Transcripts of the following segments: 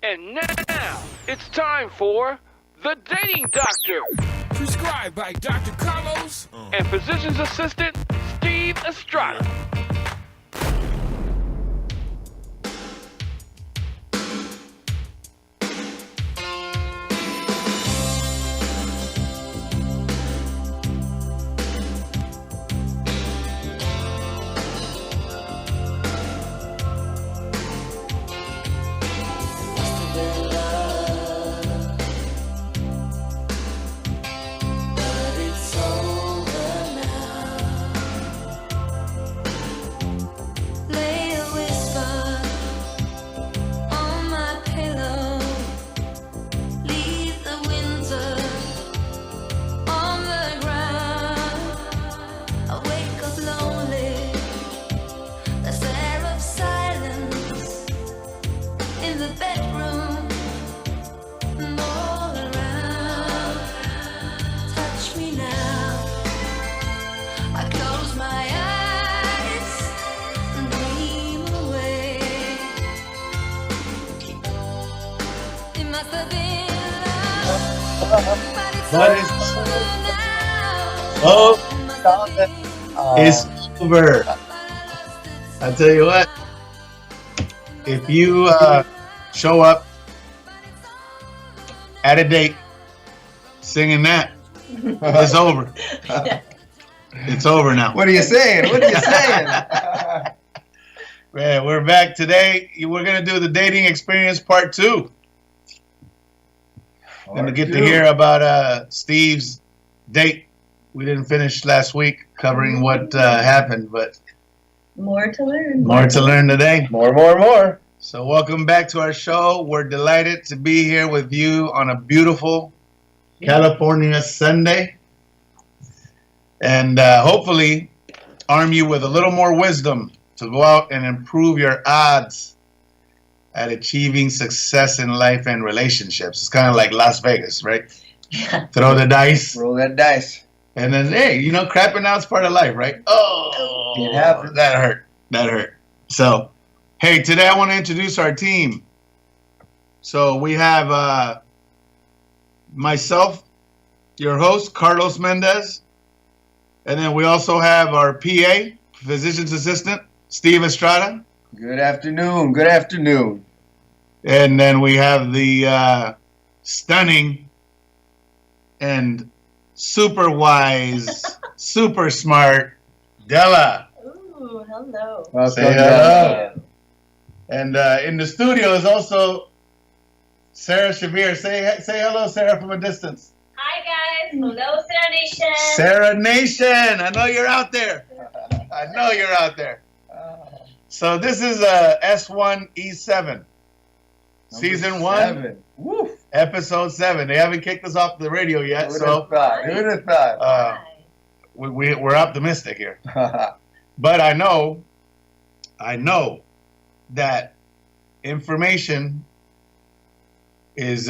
And now, it's time for The Dating Doctor. Prescribed by Dr. Carlos And Physicians Assistant Steve Estrada. It's over. I tell you what, if you show up at a date singing that, it's over. It's over now. What are you saying? What are you saying? Man, we're back today. We're going to do the dating experience part 2. Going to get to hear about Steve's date. We didn't finish last week covering what happened, but more to learn. More to learn today. More. So welcome back to our show. We're delighted to be here with you on a beautiful California Sunday. And hopefully arm you with a little more wisdom to go out and improve your odds at achieving success in life and relationships. It's kind of like Las Vegas, right? Yeah. Throw the dice. Roll that dice. And then, hey, crapping out's part of life, right? Oh, it happens. That hurt. So, hey, today I want to introduce our team. So we have myself, your host, Carlos Mendez. And then we also have our PA, Physicians Assistant, Steve Estrada. Good afternoon. And then we have the stunning and super wise, super smart Della. Ooh, hello. Well, Say hello. And in the studio is also Sarah Shabir. Say hello, Sarah, from a distance. Hi guys, hello Sarah Nation. Sarah Nation, I know you're out there. So this is S1-E7. Season 1. Woo. Episode 7. They haven't kicked us off the radio yet, Who'd have thought? We're optimistic here. But I know that information is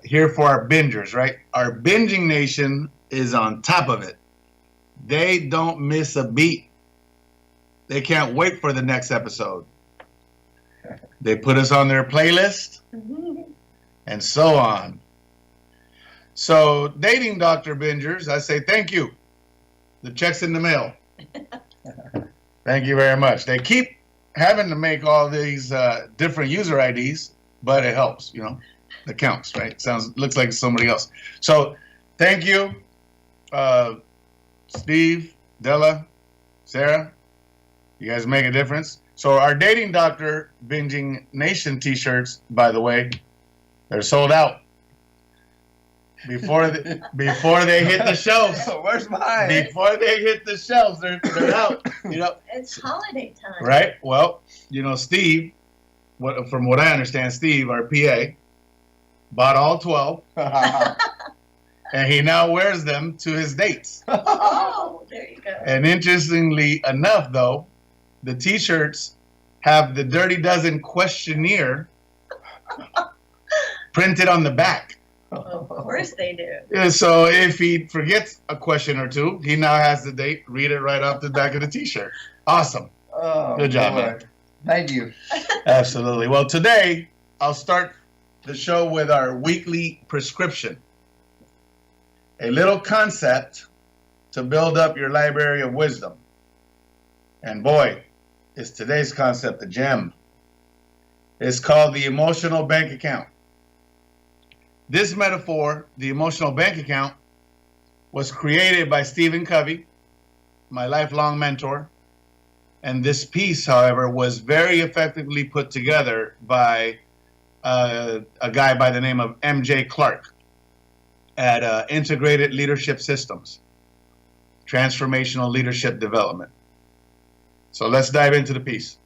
here for our bingers, right? Our binging nation is on top of it. They don't miss a beat. They can't wait for the next episode. They put us on their playlist and so on. So, Dating Doctor Bingers, I say thank you. The check's in the mail. Thank you very much. They keep having to make all these different user IDs, but it helps, It counts, right? Looks like somebody else. So, thank you, Steve, Della, Sarah. You guys make a difference. So our Dating Doctor Binging Nation t-shirts, by the way, they're sold out. Before they hit the shelves. Where's mine? Before they hit the shelves, they're out. It's holiday time. Right? Well, Steve, from what I understand, Steve, our PA, bought all 12. And he now wears them to his dates. Oh, there you go. And interestingly enough, though, the t-shirts have the Dirty Dozen questionnaire printed on the back. Of course they do. Yeah, so if he forgets a question or two, he now has the date, read it right off the back of the t-shirt. Awesome. Oh, good job, boy. man. Thank you. Absolutely. Well, today I'll start the show with our weekly prescription. A little concept to build up your library of wisdom. And boy, is today's concept a gem. It's called the emotional bank account. This metaphor, the emotional bank account, was created by Stephen Covey, my lifelong mentor. And this piece, however, was very effectively put together by a guy by the name of M.J. Clark at Integrated Leadership Systems, Transformational Leadership Development. So let's dive into the piece.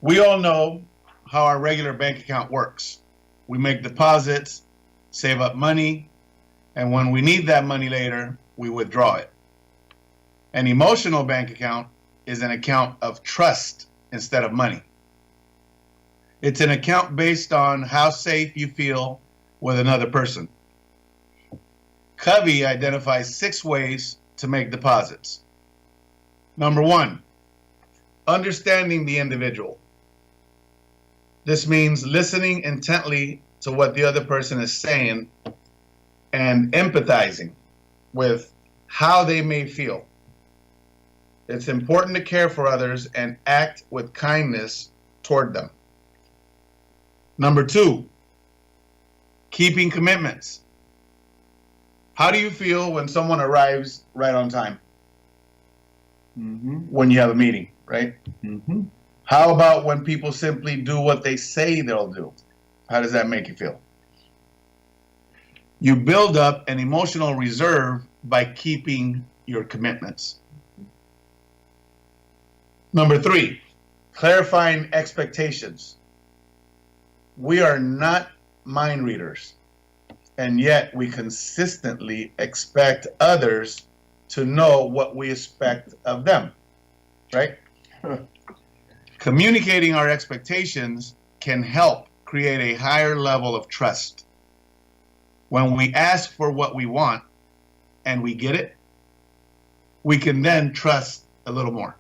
We all know how our regular bank account works. We make deposits, save up money, and when we need that money later, we withdraw it. An emotional bank account is an account of trust instead of money. It's an account based on how safe you feel with another person. Covey identifies 6 ways to make deposits. Number 1, understanding the individual. This means listening intently to what the other person is saying and empathizing with how they may feel. It's important to care for others and act with kindness toward them. Number 2, keeping commitments. How do you feel when someone arrives right on time? When you have a meeting, right? How about when people simply do what they say they'll do? How does that make you feel? You build up an emotional reserve by keeping your commitments. Number 3, clarifying expectations. We are not mind readers, and yet we consistently expect others to know what we expect of them, right? Communicating our expectations can help create a higher level of trust. When we ask for what we want and we get it, we can then trust a little more.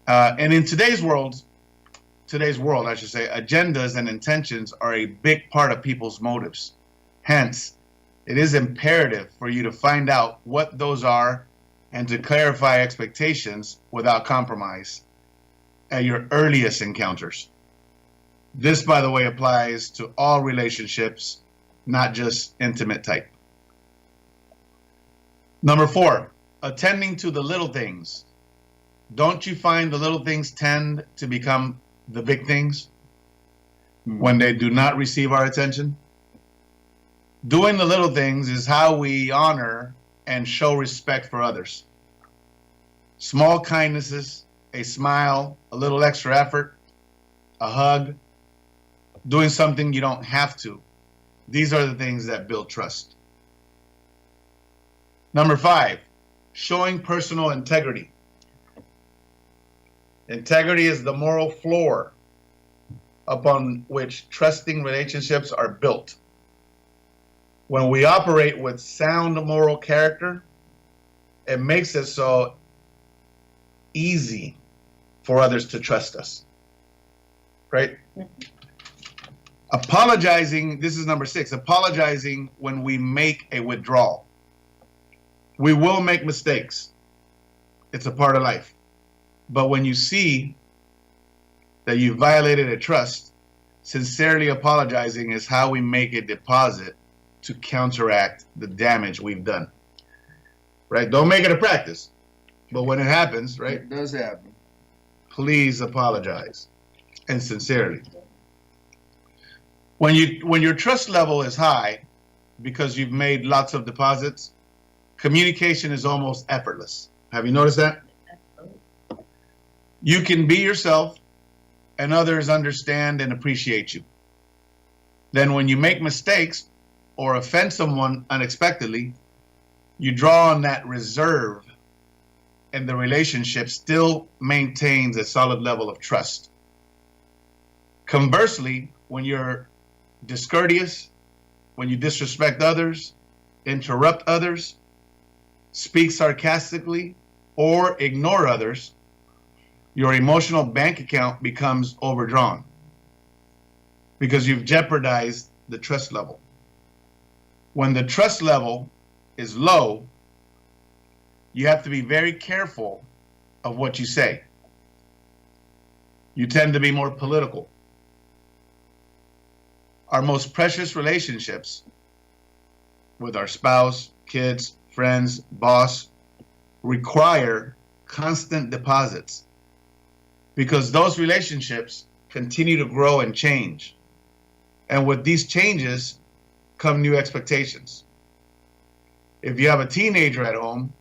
And in today's world, I should say, agendas and intentions are a big part of people's motives. Hence, it is imperative for you to find out what those are and to clarify expectations without compromise at your earliest encounters. This, by the way, applies to all relationships, not just intimate type. Number 4, attending to the little things. Don't you find the little things tend to become the big things when they do not receive our attention? Doing the little things is how we honor and show respect for others. Small kindnesses, a smile, a little extra effort, a hug, doing something you don't have to. These are the things that build trust. Number 5, showing personal integrity. Integrity is the moral floor upon which trusting relationships are built. When we operate with sound moral character, it makes it so easy for others to trust us, right? Apologizing, this is number 6, apologizing when we make a withdrawal. We will make mistakes. It's a part of life. But when you see that you violated a trust, sincerely apologizing is how we make a deposit to counteract the damage we've done. Right? Don't make it a practice. But when it happens, right? It does happen. Please apologize, and sincerely. When your trust level is high because you've made lots of deposits, communication is almost effortless. Have you noticed that? You can be yourself and others understand and appreciate you. Then when you make mistakes or offend someone unexpectedly, you draw on that reserve and the relationship still maintains a solid level of trust. Conversely, when you're discourteous, when you disrespect others, interrupt others, speak sarcastically, or ignore others, your emotional bank account becomes overdrawn. because you've jeopardized the trust level. When the trust level is low, you have to be very careful of what you say. You tend to be more political. Our most precious relationships with our spouse, kids, friends, boss require constant deposits because those relationships continue to grow and change. And with these changes come new expectations. If you have a teenager at home,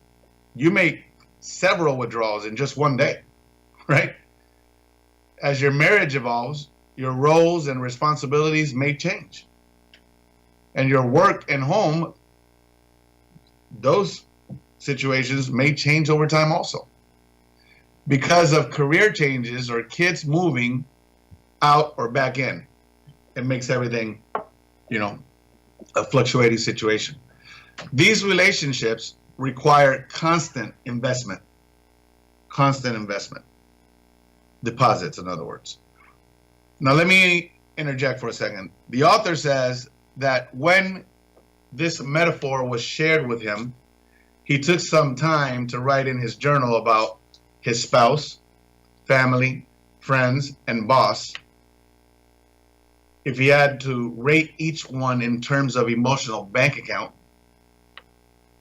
you make several withdrawals in just one day, right? As your marriage evolves, your roles and responsibilities may change. And your work and home, those situations may change over time also. Because of career changes or kids moving out or back in, it makes everything, a fluctuating situation. These relationships require constant investment. Deposits, in other words. Now, let me interject for a second. The author says that when this metaphor was shared with him, he took some time to write in his journal about his spouse, family, friends, and boss. If he had to rate each one in terms of emotional bank account,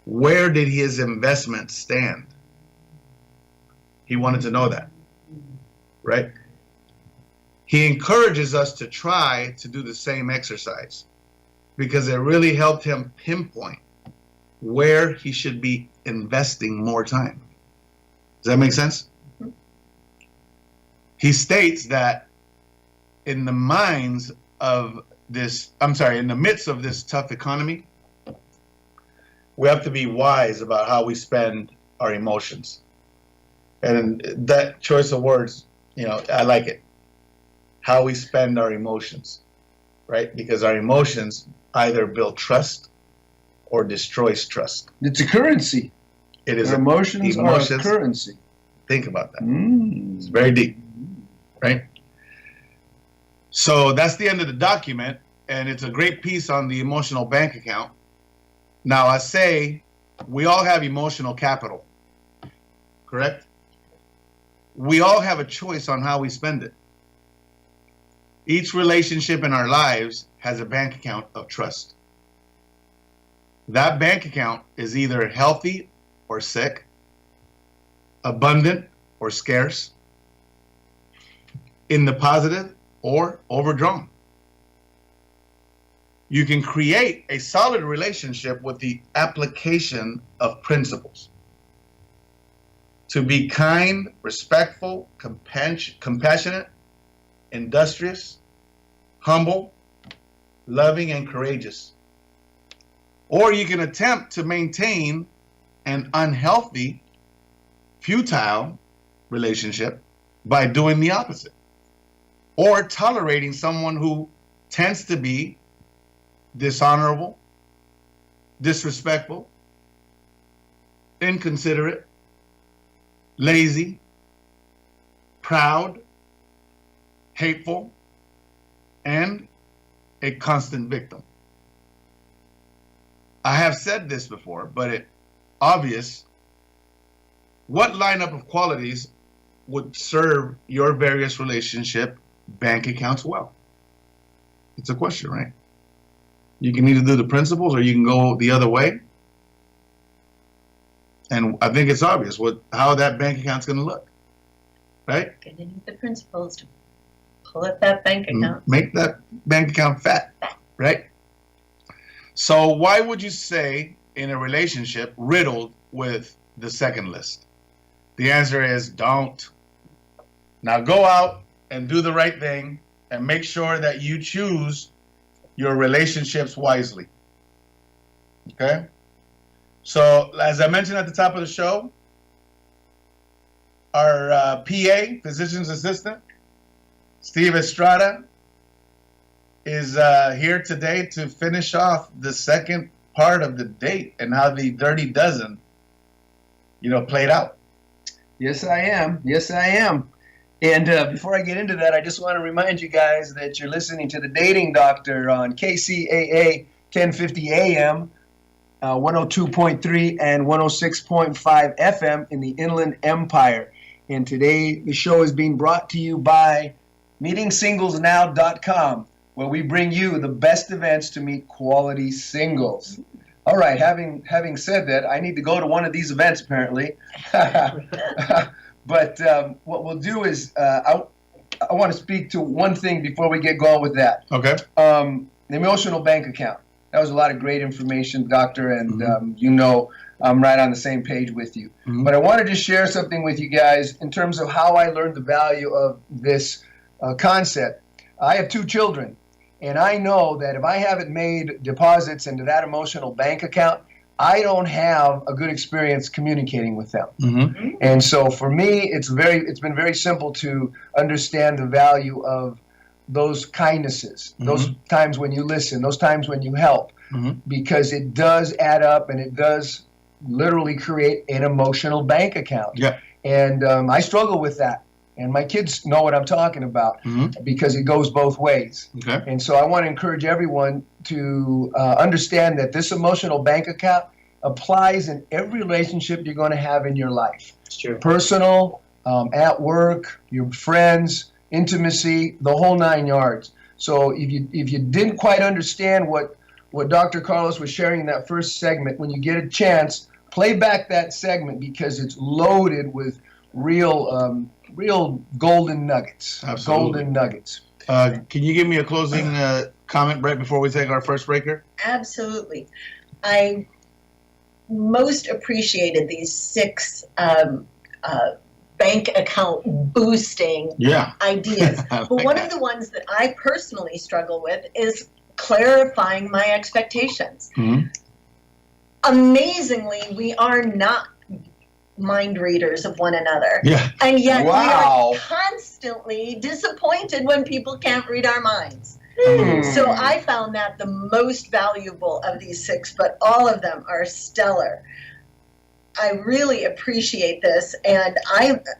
where did his investment stand? He wanted to know that, right? He encourages us to try to do the same exercise because it really helped him pinpoint where he should be investing more time. Does that make sense? He states that in the midst of this tough economy, we have to be wise about how we spend our emotions. And that choice of words, I like it. How we spend our emotions, right? Because our emotions either build trust or destroys trust. It's a currency. It is. Emotions are a currency. Think about that. It's very deep, right? So that's the end of the document, and it's a great piece on the emotional bank account. Now, I say we all have emotional capital, correct? We all have a choice on how we spend it. Each relationship in our lives has a bank account of trust. That bank account is either healthy or sick, abundant or scarce, in the positive or overdrawn. You can create a solid relationship with the application of principles. To be kind, respectful, compassionate, industrious, humble, loving, and courageous. Or you can attempt to maintain an unhealthy, futile relationship by doing the opposite. Or tolerating someone who tends to be dishonorable, disrespectful, inconsiderate, lazy, proud, hateful, and a constant victim. I have said this before, but it's obvious. What lineup of qualities would serve your various relationship bank accounts well? It's a question, right? You can either do the principles or you can go the other way. And I think it's obvious how that bank account's going to look, right? Gonna need the principles to pull up that bank account. Make that bank account fat, right? So why would you say in a relationship riddled with the second list? The answer is don't. Now go out and do the right thing and make sure that you choose your relationships wisely. Okay? So as I mentioned at the top of the show, our PA, Physicians Assistant, Steve Estrada, is here today to finish off the second part of the date and how the Dirty Dozen, played out. Yes, I am. And before I get into that, I just want to remind you guys that you're listening to The Dating Doctor on KCAA 1050 AM, 102.3 and 106.5 FM in the Inland Empire. And today the show is being brought to you by meetingsinglesnow.com, where we bring you the best events to meet quality singles. All right, having said that, I need to go to one of these events apparently. But what we'll do is I want to speak to one thing before we get going with that. Okay. The emotional bank account. That was a lot of great information, Doctor, and I'm right on the same page with you. Mm-hmm. But I wanted to share something with you guys in terms of how I learned the value of this concept. I have 2 children, and I know that if I haven't made deposits into that emotional bank account, I don't have a good experience communicating with them. Mm-hmm. And so for me, it's been very simple to understand the value of those kindnesses, those times when you listen, those times when you help, because it does add up and it does literally create an emotional bank account. Yeah. And I struggle with that. And my kids know what I'm talking about because it goes both ways. Okay. And so I want to encourage everyone to understand that this emotional bank account applies in every relationship you're going to have in your life. It's true. Personal, at work, your friends, intimacy, the whole 9 yards. So if you didn't quite understand what Dr. Carlos was sharing in that first segment, when you get a chance, play back that segment because it's loaded with real golden nuggets. Absolutely. Golden nuggets. Can you give me a closing comment right before we take our first breaker? Absolutely. I most appreciated these 6 bank account boosting ideas. Like But one that. of the ones that I personally struggle with is clarifying my expectations. Mm-hmm. Amazingly, we are not mind readers of one another. Yeah. And yet Wow. we are constantly disappointed when people can't read our minds. Mm. So I found that the most valuable of these 6, but all of them are stellar. I really appreciate this, and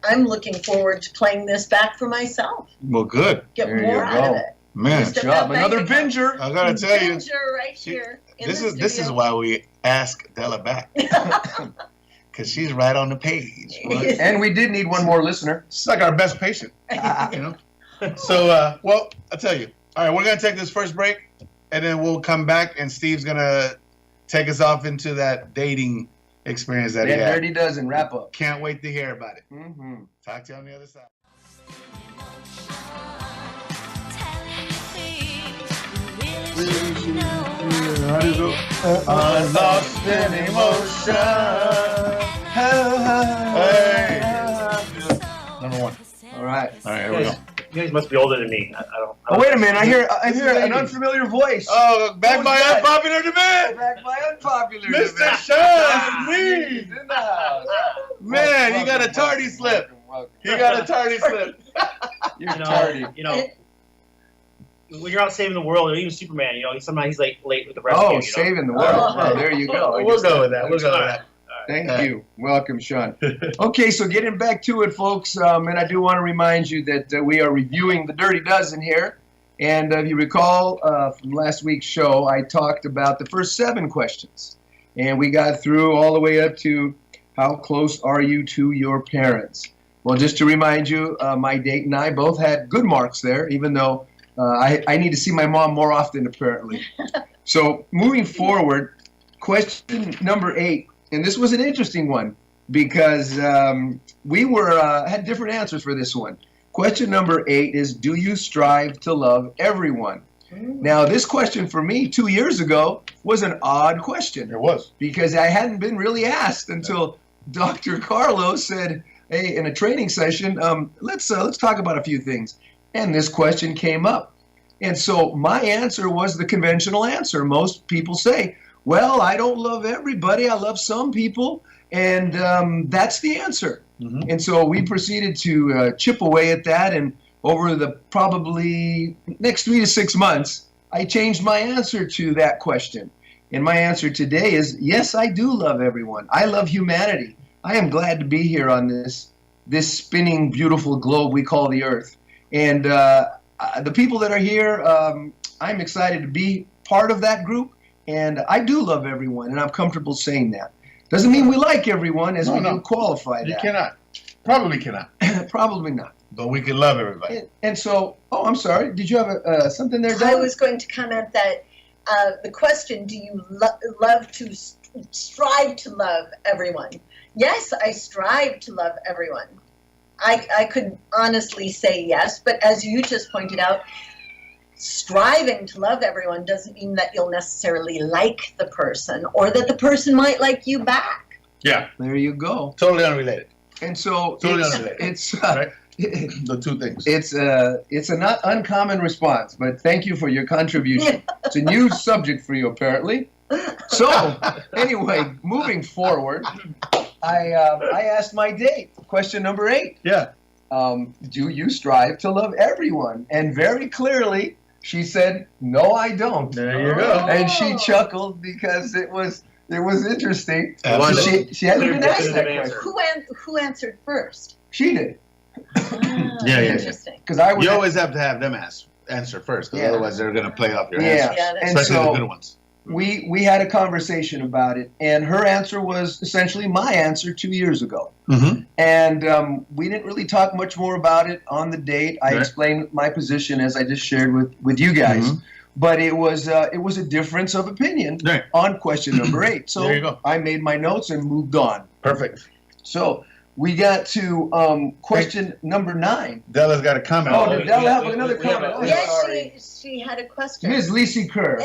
I'm looking forward to playing this back for myself. Well, good. Get There more you out of go. it. Man, Just Job. bank Another account. binger. I gotta tell you, Binger right she- here. In this the is studio. why we ask Della back. Because she's right on the page. And we did need one more listener. She's like our best patient, you know? So, well, I'll tell you. All right, we're going to take this first break, and then we'll come back, and Steve's going to take us off into that dating experience that he That had. Dirty Dozen wrap up. Can't wait to hear about it. Mm-hmm. Talk to you on the other side. I'm lost in emotion. Hey. Number 1. All right. All right, here we go. You guys must be older than me. I don't. Oh, wait a minute. I hear This an lady. unfamiliar voice. Oh, back Who's by that? unpopular demand. Back by unpopular. Mr. demand. Sean Reed. He's in the house. Man, he got a Welcome, tardy welcome, slip. welcome. He got a tardy slip. You're You know, tardy. when you're out saving the world, or even Superman, sometimes he's like late with the rescue. Oh, saving the world. Oh. Oh, there you go. We'll go with that. We'll go with that. Thank All right. you. Welcome, Sean. Okay, so getting back to it, folks, and I do want to remind you that we are reviewing the Dirty Dozen here. And if you recall from last week's show, I talked about the first 7 questions. And we got through all the way up to how close are you to your parents? Well, just to remind you, my date and I both had good marks there, even though I need to see my mom more often, apparently. So moving forward, question number 8. And this was an interesting one because we had different answers for this one. Question number 8 is, do you strive to love everyone? Now, this question for me 2 years ago was an odd question It was. because I hadn't been really asked until Dr. Carlos said, hey, in a training session, let's talk about a few things. And this question came up. And so my answer was the conventional answer. Most people say, well, I don't love everybody. I love some people. And that's the answer. Mm-hmm. And so we proceeded to chip away at that. And over the probably next 3 to 6 months, I changed my answer to that question. And my answer today is, yes, I do love everyone. I love humanity. I am glad to be here on this this spinning, beautiful globe we call the Earth. And the people that are here, I'm excited to be part of that group. And I do love everyone, and I'm comfortable saying that. Doesn't mean we like everyone, as we do qualify that. You cannot. Probably cannot. Probably not. But we can love everybody. And so, I'm sorry. Did you have something there, I Doug? was going to comment that the question, do you love to strive to love everyone? Yes, I strive to love everyone. I could honestly say yes, but as you just pointed out, striving to love everyone doesn't mean that you'll necessarily like the person or that the person might like you back. Yeah. There you go. Totally unrelated. And so Totally unrelated. it's Right? The two things. it's a not uncommon response, but thank you for your contribution. It's a new subject for you, apparently. So anyway, moving forward, I asked my date, question number 8. Yeah. Do you strive to love everyone? And very clearly, she said, no, I don't. There you go. And she chuckled because it was interesting. Absolutely. She hadn't been asked that Definitive question. Who answered first? She did. Yeah. Interesting. Because I was. You always have to have them answer first, because Yeah. otherwise they're going to play off your Yeah. answers, Yeah, And especially so the good ones. we had a conversation about it, and her answer was essentially my answer 2 years ago. Mm-hmm. And we didn't really talk much more about it on the date. I Right. explained my position as I just shared with you guys. Mhm. But it was a difference of opinion Right. on question number 8. So There you go. I made my notes and moved on. Perfect. So we got to question number 9. Della's got a comment. Oh, did Della have another we have comment? a- Oh, Yes, sorry. she had a question. Ms. Lisi Kerr.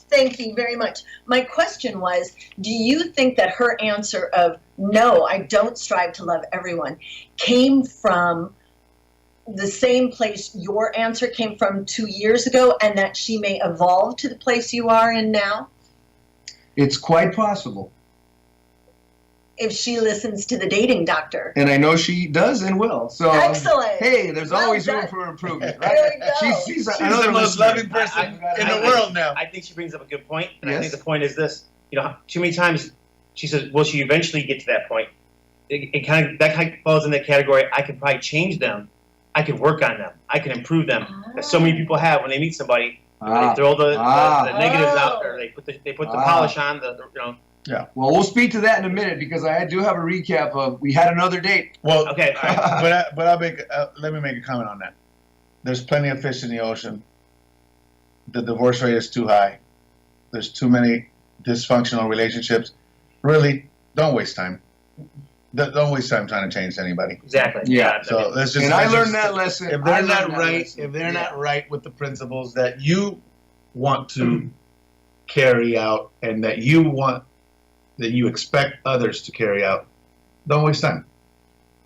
Thank you very much. My question was, do you think that her answer of, no, I don't strive to love everyone, came from the same place your answer came from 2 years ago, and that she may evolve to the place you are in now? It's quite possible. If she listens to the dating doctor. And I know she does and will. So Excellent. hey, there's Well always room done. for improvement, There right? we go. She's She's another the most listener. loving person in the world now. I think she brings up a good point, and I Yes. think the point is this: too many times she says, "Will she eventually get to that point?" It kind of falls in the category. I could probably change them. I could work on them. I can improve them. As so many people have when they meet somebody, they throw the negatives out, or they put the polish on Well, we'll speak to that in a minute because I do have a recap of we had another date. Well, Okay, all right. but I'll make let me make a comment on that. There's plenty of fish in the ocean. The divorce rate is too high. There's too many dysfunctional relationships. Really, don't waste time. Don't waste time trying to change anybody. Exactly. Yeah. So let's just. And I let's learned just- that lesson. If I they're learned not that right, lesson. if they're Yeah. not right with the principles that you want to carry out and that you expect others to carry out, don't waste time.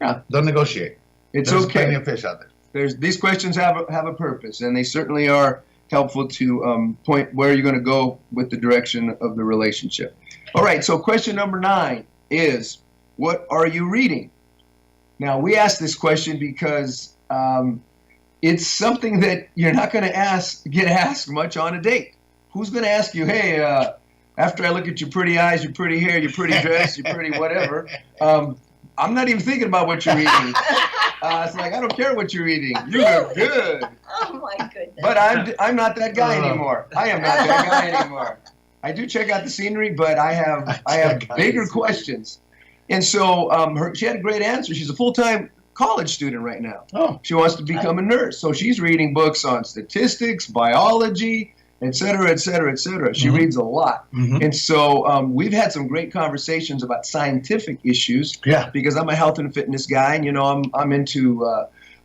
Yeah. Don't negotiate. It's There's plenty okay. of fish out there. These questions have a purpose, and they certainly are helpful to point where you're going to go with the direction of the relationship. All right. So question number 9 is, what are you reading? Now, we asked this question because it's something that you're not going to get asked much on a date. Who's going to ask you, hey, after I look at your pretty eyes, your pretty hair, your pretty dress, your pretty whatever, I'm not even thinking about what you're reading. It's like, I don't care what you're reading. You look good. Oh my goodness. But I'm not that guy anymore. I am not that guy anymore. I do check out the scenery, but I have bigger questions. And so she had a great answer. She's a full-time college student right now. Oh. She wants to become a nurse. So she's reading books on statistics, biology, et cetera, et cetera, et cetera. She reads a lot. Mhm. And so we've had some great conversations about scientific issues. Yeah. Because I'm a health and fitness guy, and I'm into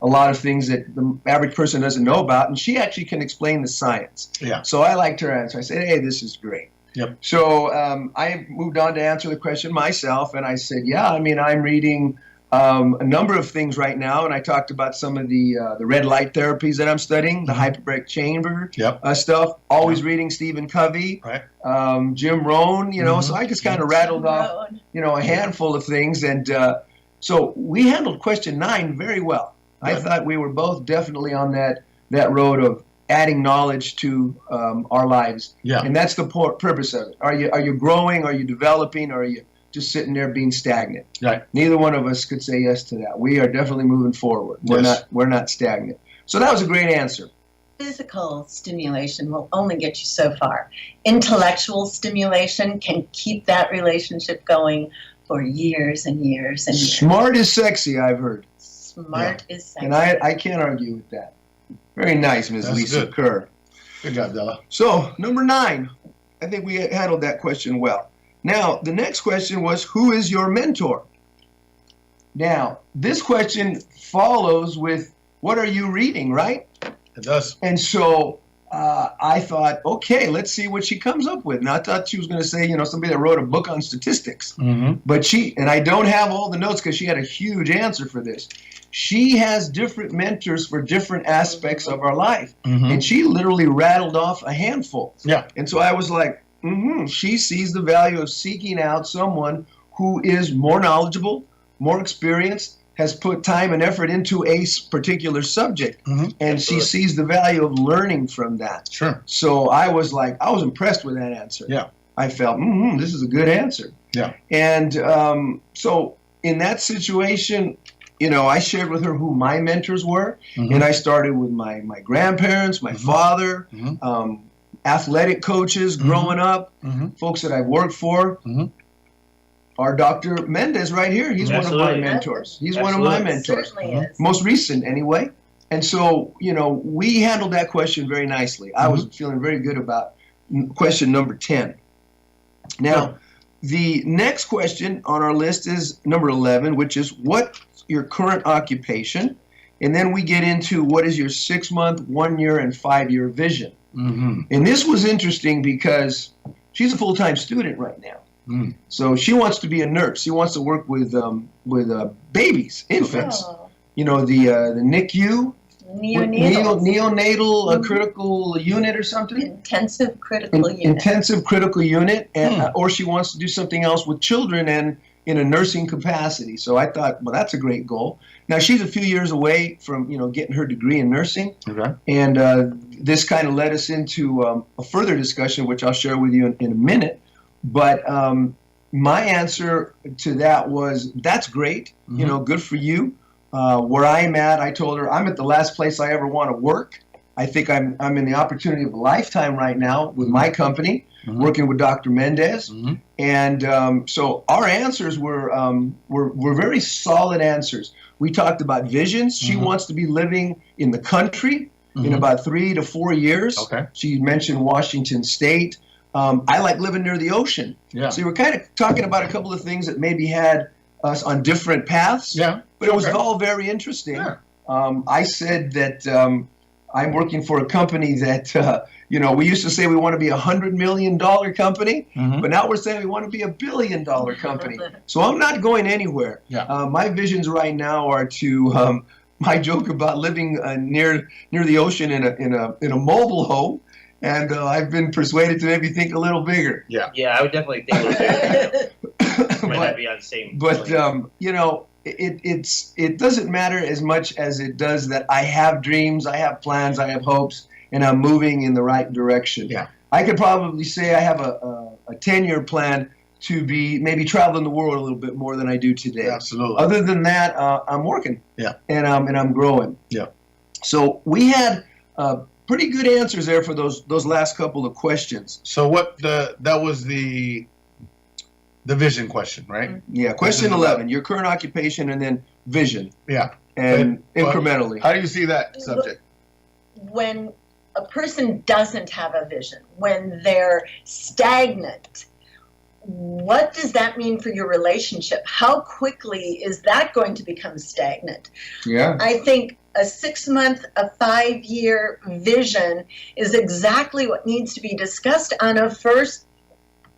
a lot of things that the average person doesn't know about, and she actually can explain the science. Yeah. So I liked her answer. I said, hey, this is great. Yep. So I moved on to answer the question myself, and I said, yeah, I mean, I'm reading a number of things right now, and I talked about some of the red light therapies that I'm studying, the hyperbaric chamber stuff, always reading Stephen Covey, Right. Jim Rohn, so I just kind of rattled off, a handful of things, and so we handled question 9 very well. I thought we were both definitely on that road of adding knowledge to our lives. Yeah. And that's the purpose of it. Are you growing? Are you developing? Are you just sitting there being stagnant. Right. Neither one of us could say yes to that. We are definitely moving forward. We're not stagnant. So that was a great answer. Physical stimulation will only get you so far. Intellectual stimulation can keep that relationship going for years and years and years. Smart is sexy, I've heard. Smart is sexy. And I can't argue with that. Very nice, Ms. That's Lisa good. Kerr. Good job, Della. So, number 9. I think we handled that question well. Now, the next question was, who is your mentor? Now, this question follows with, what are you reading, right? It does. And so I thought, okay, let's see what she comes up with. And I thought she was going to say, somebody that wrote a book on statistics. Mm-hmm. But and I don't have all the notes because she had a huge answer for this. She has different mentors for different aspects of our life. Mm-hmm. And she literally rattled off a handful. Yeah. And so I was like, she sees the value of seeking out someone who is more knowledgeable, more experienced, has put time and effort into a particular subject. Mm-hmm. And she sees the value of learning from that. Sure. So I was impressed with that answer. Yeah. I felt, this is a good answer. Yeah. And so in that situation, I shared with her who my mentors were. Mm-hmm. And I started with my grandparents, my father, Mm-hmm. athletic coaches growing up, Mm-hmm. folks that I've worked for. Mm-hmm. Our Dr. Mendez right here, he's one of my Absolutely. mentors. He's one of my Absolutely. mentors. Certainly is. Most recent, anyway. And so, we handled that question very nicely. I was feeling very good about question number 10. Now, the next question on our list is number 11, which is what's your current occupation? And then we get into what is your 6-month, 1-year, and 5-year vision. Mm-hmm. And this was interesting because she's a full-time student right now. Mm. So she wants to be a nurse. She wants to work with babies, infants. Oh, The NICU, neonatals. neonatal critical unit or something. Intensive critical unit. Intensive critical unit, and or she wants to do something else with children and in a nursing capacity. So I thought, well, that's a great goal. Now she's a few years away from getting her degree in nursing, Okay. and this kind of led us into a further discussion, which I'll share with you in a minute. But my answer to that was, that's great, good for you. Where I'm at, I told her, I'm at the last place I ever want to work. I think I'm in the opportunity of a lifetime right now with my company, working with Dr. Mendez. Mm-hmm. And so our answers were very solid answers. We talked about visions. She wants to be living in the country in about 3 to 4 years. Okay. She mentioned Washington State. I like living near the ocean. Yeah. So we're kind of talking about a couple of things that maybe had us on different paths. Yeah. But it was Okay. all very interesting. Yeah. I said that I'm working for a company that, we used to say we want to be $100 million company, Mhm. but now we're saying we want to be $1 billion company. So I'm not going anywhere. Yeah. My visions right now are to, my joke about living near the ocean in a mobile home. And I've been persuaded to maybe think a little bigger. Yeah. Yeah, I would definitely think a little bit. Might not But, be on the same. but plane. it doesn't matter as much as it does that I have dreams, I have plans, I have hopes, and I'm moving in the right direction. Yeah. I could probably say I have a 10-year plan to be maybe traveling the world a little bit more than I do today. Absolutely. Other than that, I'm working. Yeah. And I'm growing. Yeah. So we had pretty good answers there for those last couple of questions. So that was the vision question, right? Yeah. Question 11, your current occupation and then vision. Yeah. And But- incrementally. How do you see that subject? When a person doesn't have a vision, when they're stagnant, what does that mean for your relationship? How quickly is that going to become stagnant? Yeah. I think a 6-month, a 5-year vision is exactly what needs to be discussed on a first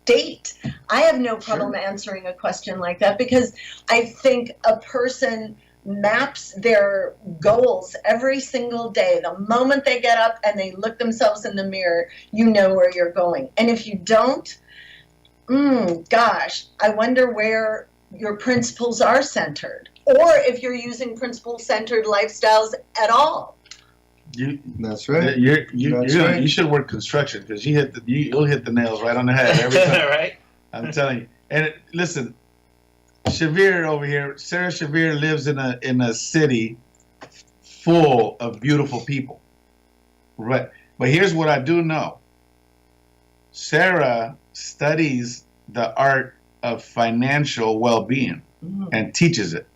date. I have no problem answering a question like that because I think a person maps their goals every single day. The moment they get up and they look themselves in the mirror, you know where you're going. And if you don't, gosh, I wonder where your principles are centered, or if you're using principle-centered lifestyles at all. That's right. You should work construction because you'll hit the nails right on the head every time. Right? I'm telling you. And listen, Shavir over here, Sarah Shavir lives in a city full of beautiful people. Right. But here's what I do know. Sarah studies the art of financial well-being and teaches it.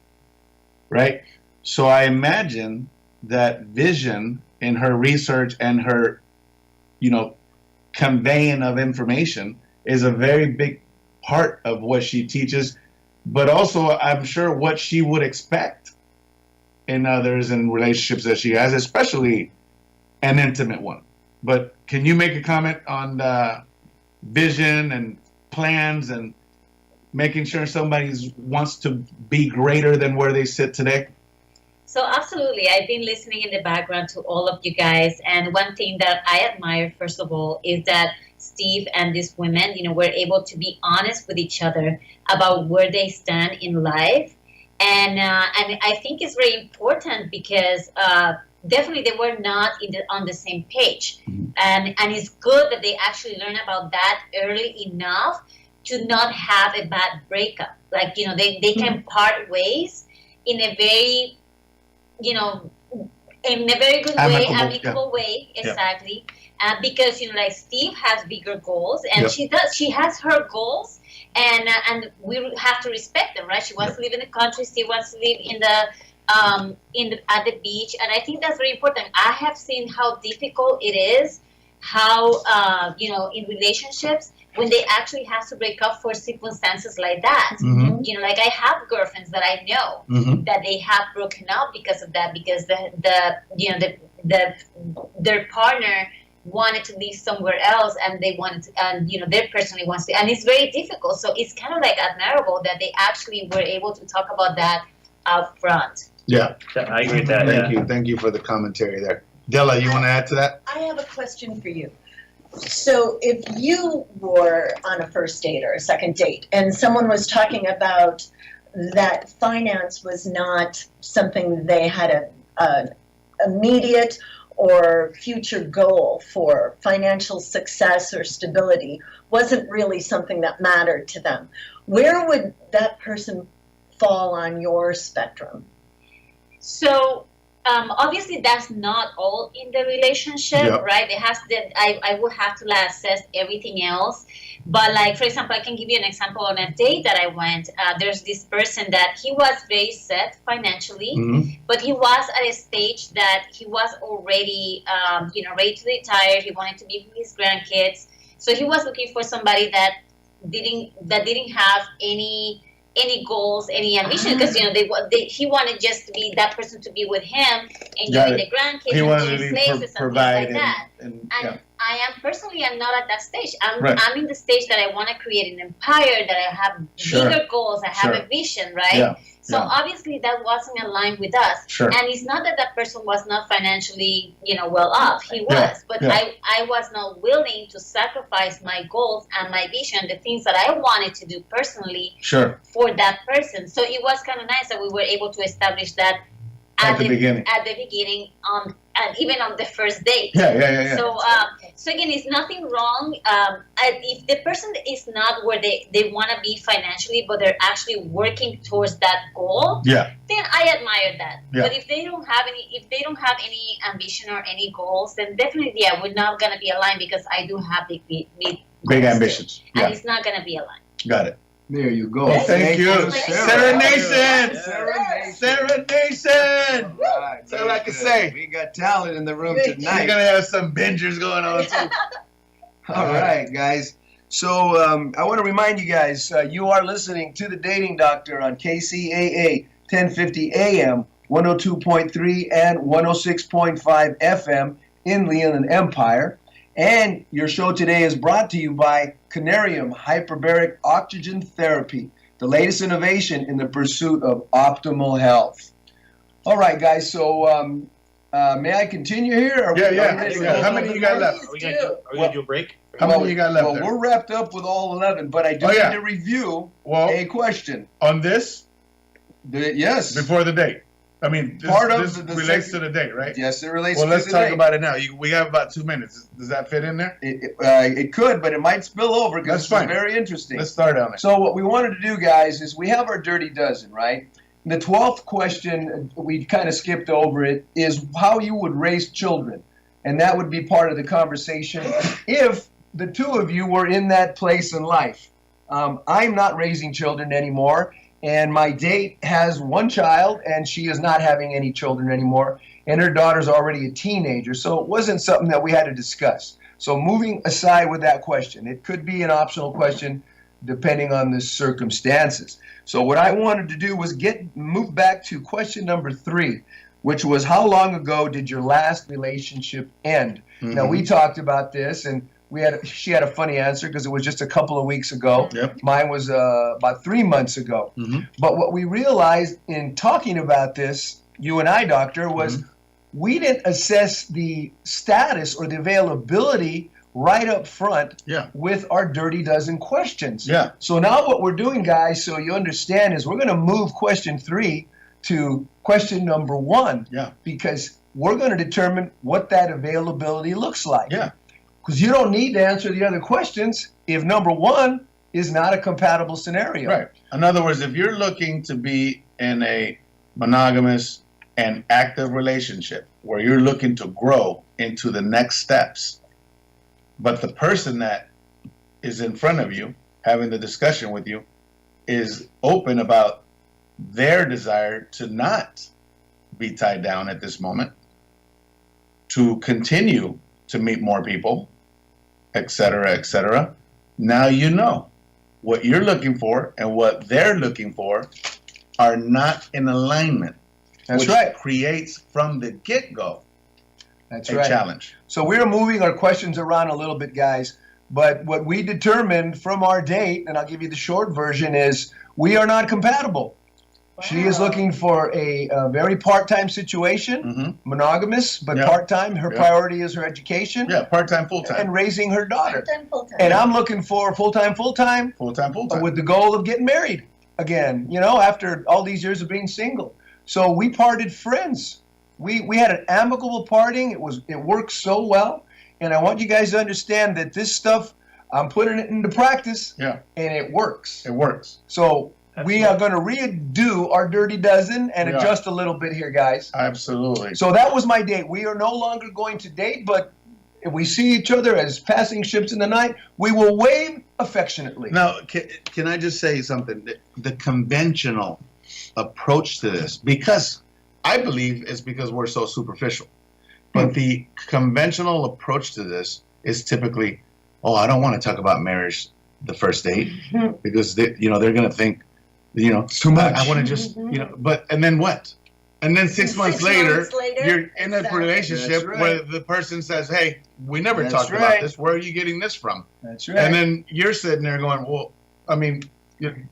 Right? So I imagine that vision in her research and her, conveying of information is a very big part of what she teaches, but also I'm sure what she would expect in others and relationships that she has, especially an intimate one. But can you make a comment on vision and plans and making sure somebody wants to be greater than where they sit today? So absolutely, I've been listening in the background to all of you guys, and one thing that I admire, first of all, is that Steve and these women, were able to be honest with each other about where they stand in life, and I think it's very important because definitely they were not on the same page, and it's good that they actually learn about that early enough to not have a bad breakup. Like they can part ways in a very in a very good way, amicable way, exactly. Because like Steve has bigger goals, and she has her goals, and we have to respect them, right? She wants to live in the country, Steve wants to live in the at the beach, and I think that's very important. I have seen how difficult it is, how in relationships when they actually have to break up for circumstances like that. Like I have girlfriends that I know that they have broken up because of that, because their partner wanted to live somewhere else, and they wanted to, and they personally wants to, and it's very difficult. So it's kind of like admirable that they actually were able to talk about that out front. Yeah, I agree with that. Thank you for the commentary there. Della, you want to add to that? I have a question for you. So if you were on a first date or a second date and someone was talking about that finance was not something they had a immediate or future goal for, financial success or stability wasn't really something that mattered to them, where would that person fall on your spectrum? So obviously that's not all in the relationship, right? It has that I will have to assess everything else. But like, for example, I can give you an example on a date that I went. There's this person that he was very set financially, but he was at a stage that he was already, ready to retire. He wanted to be with his grandkids. So he was looking for somebody that didn't have any goals, any ambition, because he wanted just to be that person to be with him, enjoying the grandkids, he wanted and to places and things like that. And I am personally, I'm not at that stage. I'm in the stage that I want to create an empire, that I have bigger goals, I have a vision, right? So obviously that wasn't aligned with us. And it's not that that person was not financially, well off. He was, but I was not willing to sacrifice my goals and my vision, the things that I wanted to do personally for that person. So it was kind of nice that we were able to establish that at the beginning, and even on the first date. So again, it's nothing wrong. If the person is not where they want to be financially, but they're actually working towards that goal, then I admire that. But if they don't have any ambition or any goals, then definitely, we're not gonna be aligned, because I do have big ambitions, and it's not gonna be aligned. Got it. There you go. Well, thank you. Sarah Nation! Sarah Nation! That's all I can say. We got talent in the room We're tonight. going to have some bingers going on, too. All right, guys. So I want to remind you guys, you are listening to The Dating Doctor on KCAA 1050 AM, 102.3 and 106.5 FM in the Inland Empire. And your show today is brought to you by Canarium Hyperbaric Oxygen Therapy, the latest innovation in the pursuit of optimal health. All right, guys, so may I continue here? How many you got left? Are we gonna do a break? How many you got left? Well, we're wrapped up with all 11, but I do need to review a question. On this? Yes. Before the date? I mean, Part of this the relates second- to the date, right? Yes, it relates Well, to let's the talk date. about it now. We have about 2 minutes. Does that fit in there? It could, but it might spill over because That's it's fine. very interesting. Let's start on it. So what we wanted to do, guys, is we have our dirty dozen, right? The 12th question, we kind of skipped over it, is how you would raise children. And that would be part of the conversation if the two of you were in that place in life. I'm not raising children anymore, and my date has one child, and she is not having any children anymore, and her daughter's already a teenager, so it wasn't something that we had to discuss. So moving aside with that question, it could be an optional question depending on the circumstances. So what I wanted to do was move back to question number 3, which was how long ago did your last relationship end? Now we talked about this, and she had a funny answer because it was just a couple of weeks ago. Yep. Mine was about 3 months ago. But what we realized in talking about this, you and I, Doctor, was we didn't assess the status or the availability right up front with our Dirty Dozen questions. Yeah. So now what we're doing, guys, so you understand, is we're going to move question 3 to question number 1. Yeah. Because we're going to determine what that availability looks like. Yeah. Because you don't need to answer the other questions if number 1 is not a compatible scenario. Right. In other words, if you're looking to be in a monogamous and active relationship where you're looking to grow into the next steps, but the person that is in front of you having the discussion with you is open about their desire to not be tied down at this moment, to continue to meet more people, etc., etc. Now you know what you're looking for and what they're looking for are not in alignment. That's which right. creates from the get-go That's a right. challenge. So we're moving our questions around a little bit, guys. But what we determined from our date, and I'll give you the short version, is we are not compatible. She is looking for a very part-time situation, monogamous, but part-time. Her priority is her education. Yeah, part-time, full-time. And raising her daughter. Part-time, full-time. And I'm looking for full-time, Full-time, full-time. with the goal of getting married again, after all these years of being single. So we parted friends. We had an amicable parting. It worked so well. And I want you guys to understand that this stuff, I'm putting it into practice. Yeah. And it works. It works. So we are going to redo our Dirty Dozen and We are. adjust a little bit here, guys. Absolutely. So that was my date. We are no longer going to date, but if we see each other as passing ships in the night, we will wave affectionately. Now, can I just say something? The conventional approach to this, because I believe it's because we're so superficial, but the conventional approach to this is typically, I don't want to talk about marriage the first date because they're going to think, too much. I want to just, but and then what? And then 6 months later, you're in a exactly. relationship That's right. where the person says, "Hey, we never That's talked right. about this. Where are you getting this from?" That's right. And then you're sitting there going, "Well, I mean,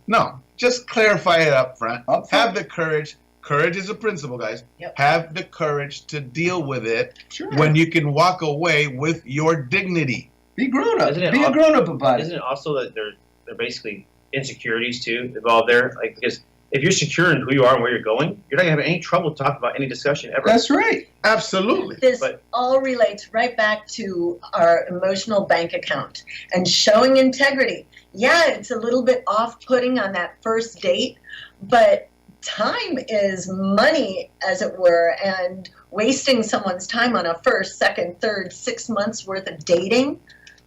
no, just clarify it up front. Up front. Have the courage. Courage is a principle, guys. Yep. Have the courage to deal with it Sure. when you can walk away with your dignity." Be grown up. Isn't it Be a al- grown up about it. Isn't it also that they're basically insecurities too involved there? Like, because if you're secure in who you are and where you're going, you're not gonna have any trouble talking about any discussion ever. That's right. Absolutely. This But- all relates right back to our emotional bank account and showing integrity. Yeah, it's a little bit off-putting on that first date, but time is money, as it were, and wasting someone's time on a first, second, third, 6 months worth of dating,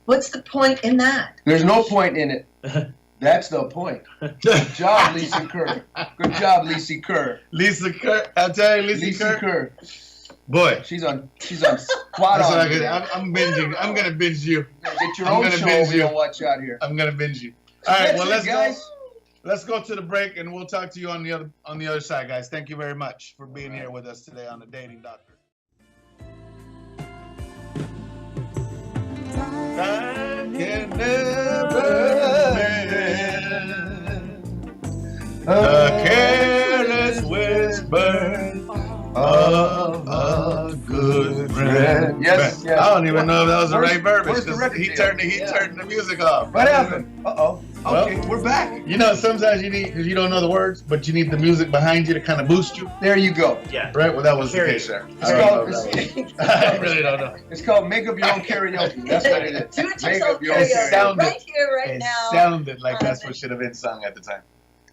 what's the point in that? There's no point in it. That's the point. Good job, Lisa Kerr. Good job, Lisa Kerr. Lisa Kerr, I'll tell you, Lisa Kerr. Kerr. Boy, She's on spot that's what on. I'm binging. I'm gonna binge you. Get your I'm own gonna show binge we you. don't watch out here. I'm gonna binge you. All right, That's well it, let's guys. go. Let's go to the break, and we'll talk to you on the other side, guys. Thank you very much for being here with us today on the Dating Doctor. Time can never mend the careless whisper of a good friend. Yes, yes. I don't even know if that was the right verbiage. Where's the record He deal? turned the music off. What happened? Uh-oh. Okay, we're back. You know, sometimes you need, because you don't know the words, but you need the music behind you to kind of boost you. There you go. Yeah. Right? Well, that was the Period. case there. It's I called, don't know if that was- I really don't know. it's called make up your own karaoke. That's what it is. Do it Make yourself up your own karaoke sounded- right here, right It now. sounded like that's what should have been sung at the time.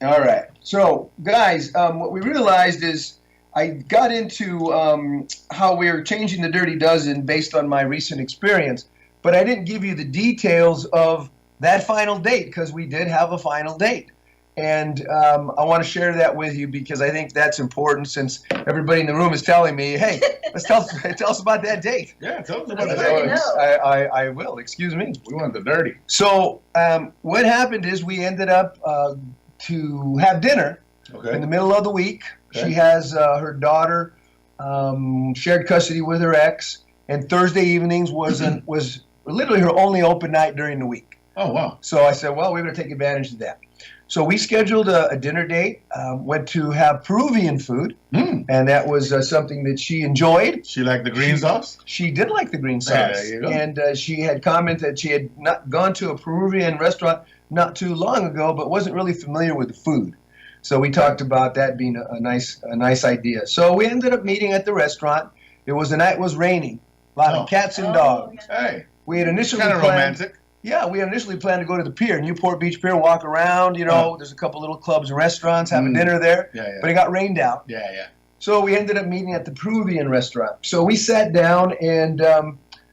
All right. So, guys, what we realized is I got into how we're changing the Dirty Dozen based on my recent experience, but I didn't give you the details of that final date because we did have a final date. And I want to share that with you because I think that's important since everybody in the room is telling me, hey, tell us about that date. Yeah, tell us about about I'd like to that. know. I will. Excuse me. We want the dirty. So what happened is we ended up to have dinner in Okay. the middle of the week. Okay. She has her daughter shared custody with her ex, and Thursday evenings was literally her only open night during the week. Oh, wow. So I said, well, we're going to take advantage of that. So we scheduled a dinner date, went to have Peruvian food, Mm. and that was something that she enjoyed. She liked the green sauce? She did like the green Yeah, sauce, there you go. and she had commented that she had not gone to a Peruvian restaurant not too long ago, but wasn't really familiar with the food. So we talked about that being a nice idea. So we ended up meeting at the restaurant. The night was raining, a lot Oh. of cats and Oh, dogs. Hey, We had initially kind of planned, romantic. yeah, we had initially planned to go to the pier, Newport Beach Pier, walk around. You know, there's a couple little clubs and restaurants, have a Mm. dinner there. Yeah, But it got rained out. yeah. Yeah, So we ended up meeting at the Peruvian restaurant. So we sat down and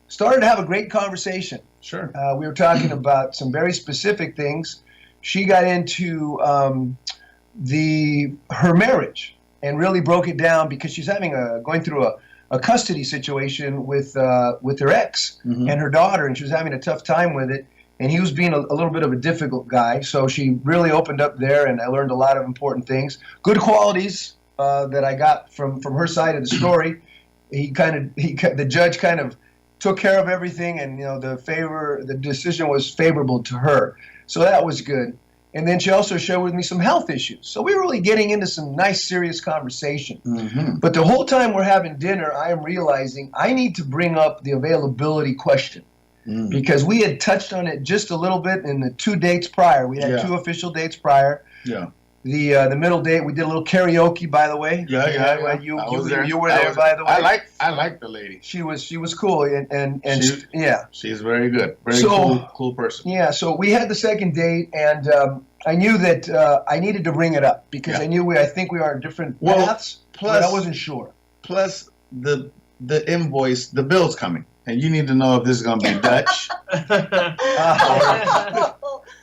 started to have a great conversation. Sure. We were talking about some very specific things. She got into her marriage and really broke it down because she's going through a custody situation with her ex Mhm. and her daughter, and she was having a tough time with it. And he was being a little bit of a difficult guy, so she really opened up there, and I learned a lot of important things, good qualities that I got from her side of the story. The judge kind of took care of everything, and the decision was favorable to her, so that was good. And then she also shared with me some health issues, so we were really getting into some nice, serious conversation. Mm-hmm. But the whole time we're having dinner, I am realizing I need to bring up the availability question. Mm. Because we had touched on it just a little bit in the 2 dates prior. We had Yeah. 2 official dates prior. Yeah. The middle date, we did a little karaoke, by the way. Yeah. You I was there. you were I there, was- by the way. I like the lady. She was cool, and She- yeah. She's very good. Very So- cool person. Yeah, so we had the second date, and I knew that I needed to bring it up because Yeah. I knew I think we are on different Well, paths, plus- but I wasn't sure. Plus the invoice, the bill's coming, and you need to know if this is gonna be Dutch.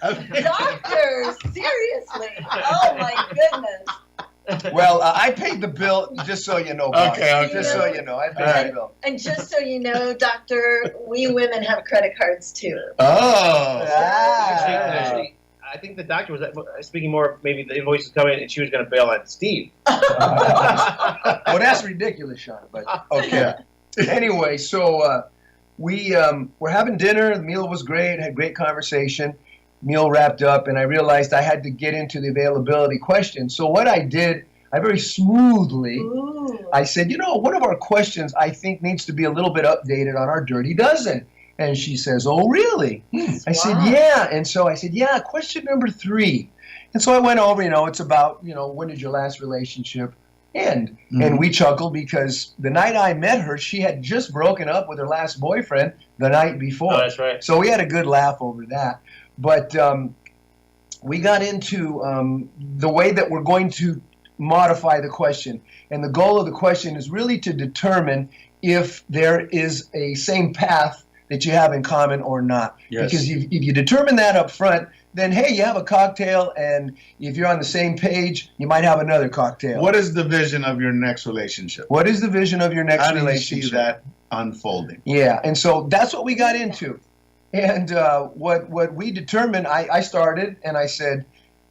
Doctor, seriously. Oh my goodness. Well, I paid the bill, just so you know. Bob. Okay. Just so you know, I paid Alright. the bill. And just so you know, Doctor, we women have credit cards too. Oh. Actually, I think the doctor was speaking more. Maybe the invoice was coming, and she was going to bail on Steve. Well, that's ridiculous, Sean. But okay. Anyway, so we were having dinner. The meal was great. Had great conversation. Meal wrapped up, and I realized I had to get into the availability question. So what I did, I very smoothly, Ooh. I said, one of our questions I think needs to be a little bit updated on our Dirty Dozen. And she says, oh, really? I said, Wow. yeah. And so I said, yeah, question number 3. And so I went over, it's about, when did your last relationship end? Mhm. And we chuckled because the night I met her, she had just broken up with her last boyfriend the night before. Oh, that's right. So we had a good laugh over that. But we got into the way that we're going to modify the question. And the goal of the question is really to determine if there is a same path that you have in common or not. Yes. Because if you determine that up front, then, hey, you have a cocktail, and if you're on the same page, you might have another cocktail. What is the vision of your next relationship? What is the vision of your next How do you relationship? see that unfolding? Yeah, and so that's what we got into. And what we determined, I started and I said,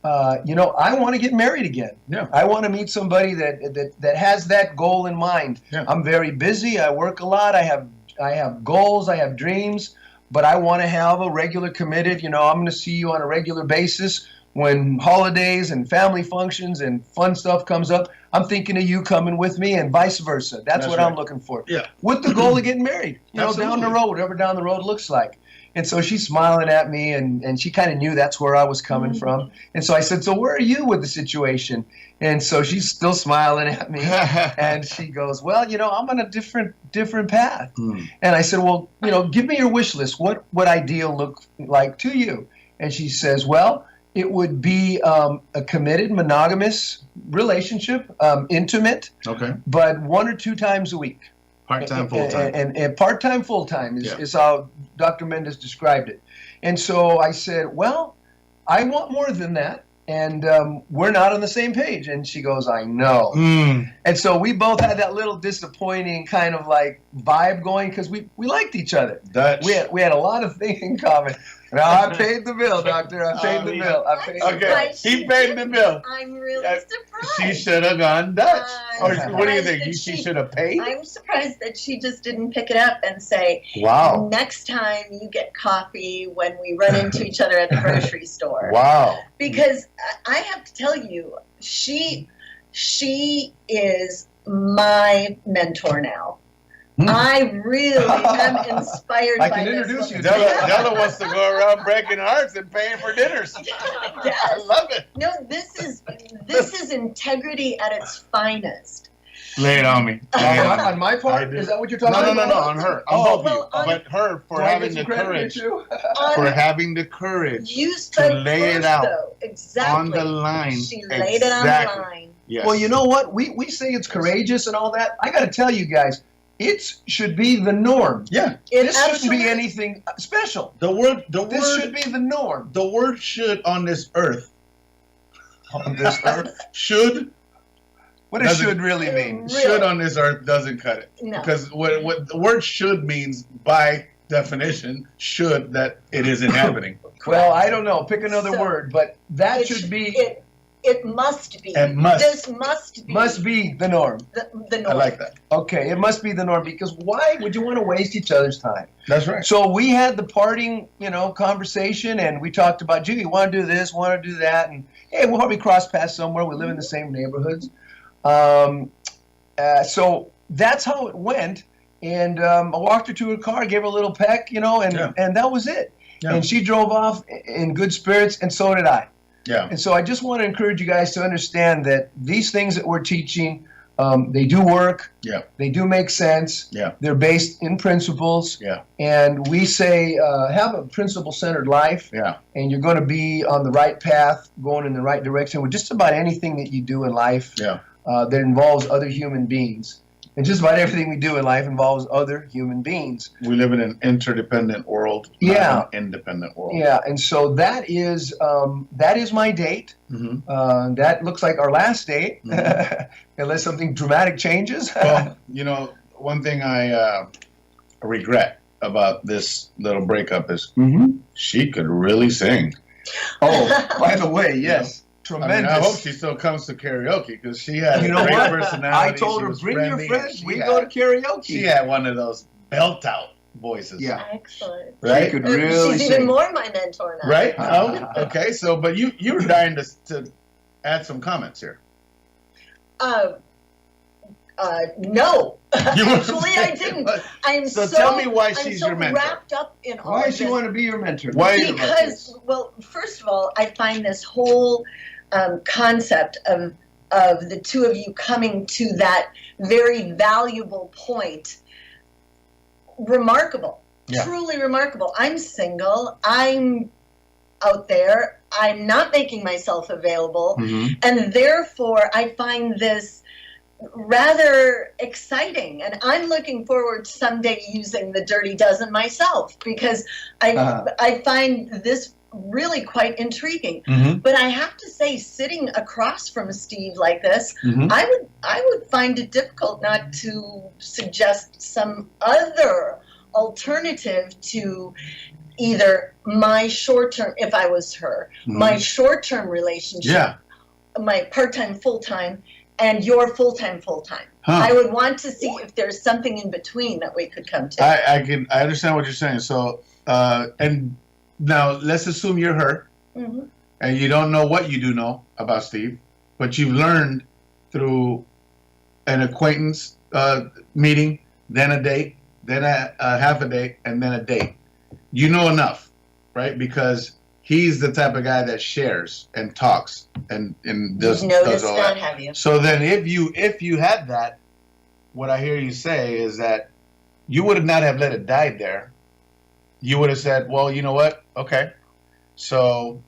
I want to get married again. Yeah. I want to meet somebody that has that goal in mind. Yeah. I'm very busy. I work a lot. I have goals. I have dreams. But I want to have a regular committed, I'm going to see you on a regular basis. When holidays and family functions and fun stuff comes up, I'm thinking of you coming with me and vice versa. That's what right. I'm looking for. Yeah. With the goal of getting married, down Absolutely. the road, whatever down the road looks like. And so she's smiling at me, and she kind of knew that's where I was coming from. And so I said, so where are you with the situation? And so she's still smiling at me. And she goes, well, I'm on a different path. And I said, well, give me your wish list. What would ideal look like to you? And she says, well, it would be a committed, monogamous relationship, intimate, but 1 or 2 times a week. Part-time, full-time. And part-time, full-time is how Dr. Mendez described it. And so I said, well, I want more than that, and we're not on the same page. And she goes, I know. And so we both had that little disappointing kind of like vibe going because we liked each other. We had a lot of things in common. Now, I paid the bill, doctor. I paid the bill. Okay, he paid the bill. I'm really surprised. She should have gone Dutch. Or I'm what do you surprised think? that She should have paid? I'm surprised that she just didn't pick it up and say, Wow. next time you get coffee when we run into each other at the grocery store. Wow. Because I have to tell you, she is my mentor now. I really am inspired by this. I can introduce you. Della wants to go around breaking hearts and paying for dinners. Yes. I love it. No, this is integrity at its finest. Lay it on me. On my part? Is that what you're talking about? No, on her. On both of you. But her for having the courage. For having the courage You spoke to lay first, it out though. Exactly. on the line. She laid it on the line. Yes. Well, you know what? We say it's courageous and all that. I got to tell you guys, it should be the norm. Yeah. This shouldn't be anything special. This should be the norm. The word "should" on this earth. On this earth? Should. What does should really mean? Really? Should on this earth doesn't cut it. No. Because what the word "should" means by definition, should that it isn't happening. Well, I don't know. Pick another word, but that should be. It must be. It must. This must be. Must be the norm. The norm. I like that. Okay, it must be the norm because why would you want to waste each other's time? That's right. So we had the parting, conversation, and we talked about, gee, you want to do this, want to do that, and hey, we'll probably cross paths somewhere. We live in the same neighborhoods. So that's how it went. And I walked her to her car, gave her a little peck, and that was it. Yeah. And she drove off in good spirits, and so did I. Yeah. And so I just want to encourage you guys to understand that these things that we're teaching, they do work. Yeah. They do make sense. Yeah. They're based in principles. Yeah. And we say have a principle-centered life. Yeah. And you're going to be on the right path, going in the right direction with just about anything that you do in life. Yeah. That involves other human beings. And just about everything we do in life involves other human beings. We live in an interdependent world, not an independent world. Yeah, and so that is my date. Mm-hmm. That looks like our last date, unless something dramatic changes. Well, one thing I regret about this little breakup is she could really sing. Oh, by the way, yes. Tremendous. I hope she still comes to karaoke because she had a great personality. I told her, bring your friends. We go to karaoke. She had one of those belt-out voices. Yeah. Excellent. Right? She could really She's sing. even more my mentor now. Right? Oh, okay. So, but you were dying to add some comments here. No. Actually, I didn't. I'm so tell me why she's your mentor. wrapped up in all Why of does she this. want to be your mentor? Because, well, first of all, I find this whole concept of the two of you coming to that very valuable point remarkable. Yeah. Truly remarkable. I'm single. I'm out there. I'm not making myself available. And therefore, I find this rather exciting, and I'm looking forward to someday using the Dirty Dozen myself because I find this really quite intriguing. But I have to say, sitting across from Steve like this, I would find it difficult not to suggest some other alternative to either my short-term, if I was her, my short-term relationship, my part-time, full-time, and your full-time. I would want to see if there's something in between that we could come to. I understand what you're saying. So, and now let's assume you're her, and you don't know what you do know about Steve, but you've learned through an acquaintance meeting, then a date, then a half a date, and then a date. you know enough, right? Because he's the type of guy that shares and talks and does all that. Have you? So then if you had that, what I hear you say is that you would not have let it die there. You would have said, well, you know what? Okay. So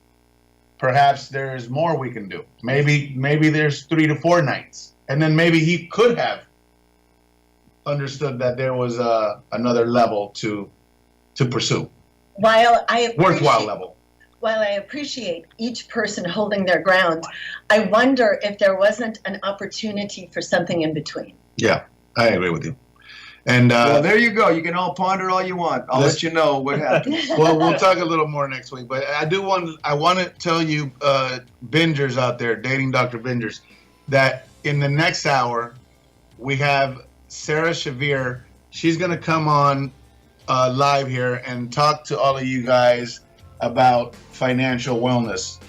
perhaps there's more we can do. Maybe there's 3 to 4 nights. And then maybe he could have understood that there was another level to pursue. Worthwhile level. While I appreciate each person holding their ground, I wonder if there wasn't an opportunity for something in between. Yeah, I agree with you. And well, there you go. You can all ponder all you want. I'll let you know what happens. Well, we'll talk a little more next week. But I want to tell you, bingers out there, dating Dr. Bingers, that in the next hour we have Sarah Shavir. She's going to come on live here and talk to all of you guys about financial wellness.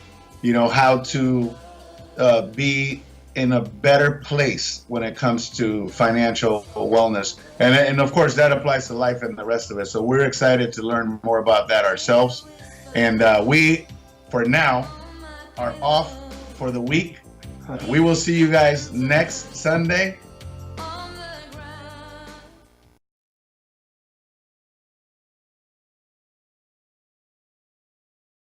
You know, how to be in a better place when it comes to financial wellness. And of course, that applies to life and the rest of it. So we're excited to learn more about that ourselves. And we, for now, are off for the week. We will see you guys next Sunday.